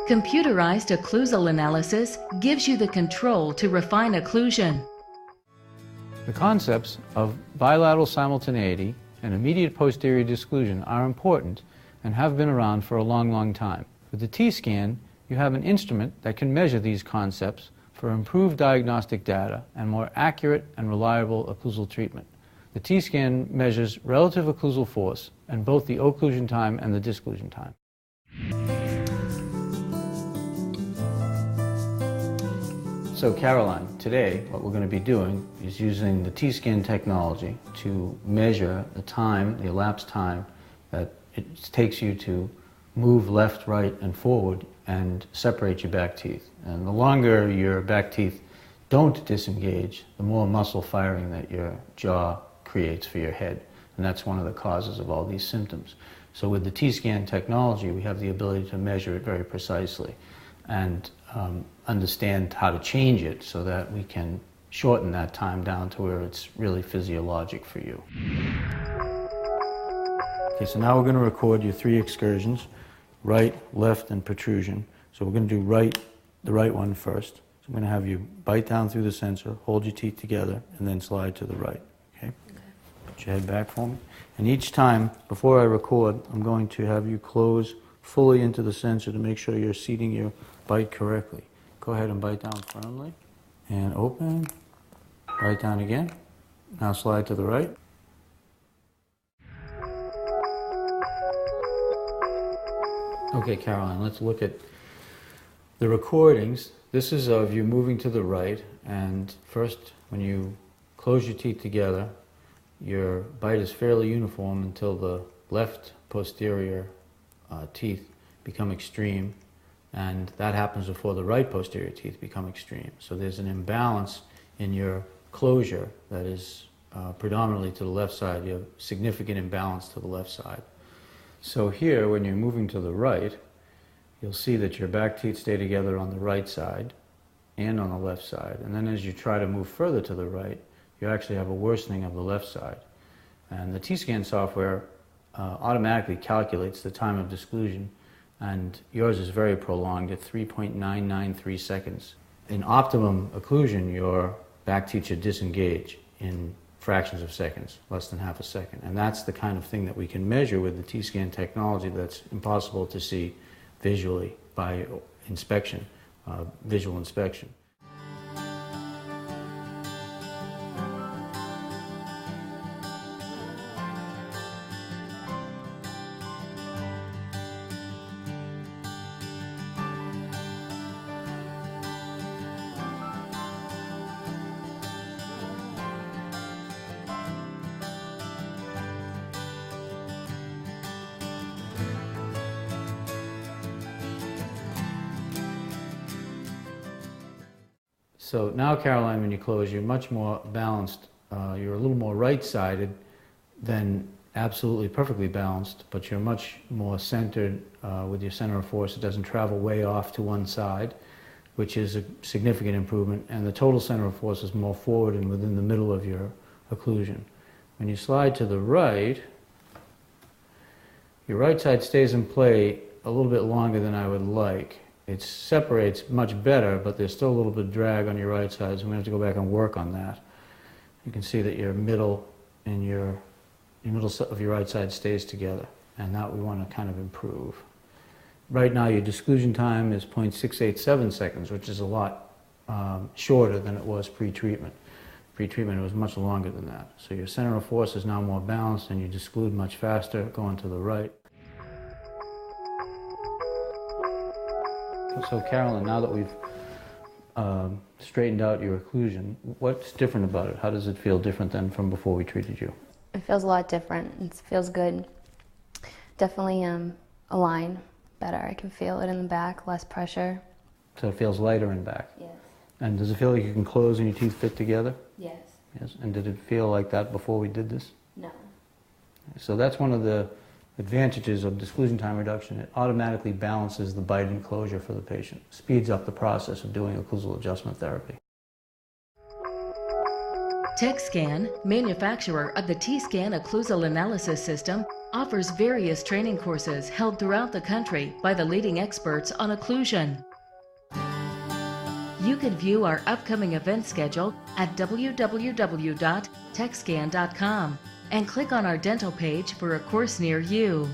Computerized occlusal analysis gives you the control to refine occlusion. The concepts of bilateral simultaneity and immediate posterior disclusion are important and have been around for a long, long time. With the T-scan, you have an instrument that can measure these concepts for improved diagnostic data and more accurate and reliable occlusal treatment. The T-scan measures relative occlusal force and both the occlusion time and the disclusion time. So Caroline, today what we're going to be doing is using the T-scan technology to measure the time, the elapsed time that it takes you to move left, right, and forward and separate your back teeth. And the longer your back teeth don't disengage, the more muscle firing that your jaw creates for your head. And that's one of the causes of all these symptoms. So with the T-scan technology, we have the ability to measure it very precisely and understand how to change it so that we can shorten that time down to where it's really physiologic for you. Okay, so now we're going to record your 3 excursions, right, left, and protrusion. So we're going to do the right one first. So I'm going to have you bite down through the sensor, hold your teeth together, and then slide to the right. Okay? Put your head back for me. And each time, before I record, I'm going to have you close fully into the sensor to make sure you're seating your bite correctly. Go ahead and bite down firmly. And open. Bite down again. Now slide to the right. Okay, Caroline, let's look at the recordings. This is of you moving to the right, and first, when you close your teeth together, your bite is fairly uniform until the left posterior teeth become extreme, and that happens before the right posterior teeth become extreme. So there's an imbalance in your closure that is predominantly to the left side. You have significant imbalance to the left side. So here, when you're moving to the right, you'll see that your back teeth stay together on the right side and on the left side. And then as you try to move further to the right, you actually have a worsening of the left side. And the T-scan software automatically calculates the time of disclusion, and yours is very prolonged at 3.993 seconds. In optimum occlusion, your back teeth should disengage in fractions of seconds, less than half a second. And that's the kind of thing that we can measure with the T-scan technology that's impossible to see visually by inspection, visual inspection. So now, Caroline, when you close, you're much more balanced. You're a little more right-sided than absolutely perfectly balanced, but you're much more centered with your center of force. It doesn't travel way off to one side, which is a significant improvement, and the total center of force is more forward and within the middle of your occlusion. When you slide to the right, your right side stays in play a little bit longer than I would like. It separates much better, but there's still a little bit of drag on your right side, so I'm going to have to go back and work on that. You can see that your middle and your middle of your right side stays together, and that we want to kind of improve. Right now, your disclusion time is 0.687 seconds, which is a lot shorter than it was pre-treatment. Pre-treatment, it was much longer than that. So your center of force is now more balanced, and you disclude much faster going to the right. So Carolyn, now that we've straightened out your occlusion, what's different about it? How does it feel different than from before we treated you? It feels a lot different. It feels good. Definitely aligned better. I can feel it in the back, less pressure. So it feels lighter in back? Yes. And does it feel like you can close and your teeth fit together? Yes. Yes. And did it feel like that before we did this? No. So that's one of the advantages of disclusion time reduction. It automatically balances the bite and closure for the patient, speeds up the process of doing occlusal adjustment therapy. TechScan, manufacturer of the T-Scan occlusal analysis system, offers various training courses held throughout the country by the leading experts on occlusion. You can view our upcoming event schedule at www.techscan.com and click on our dental page for a course near you.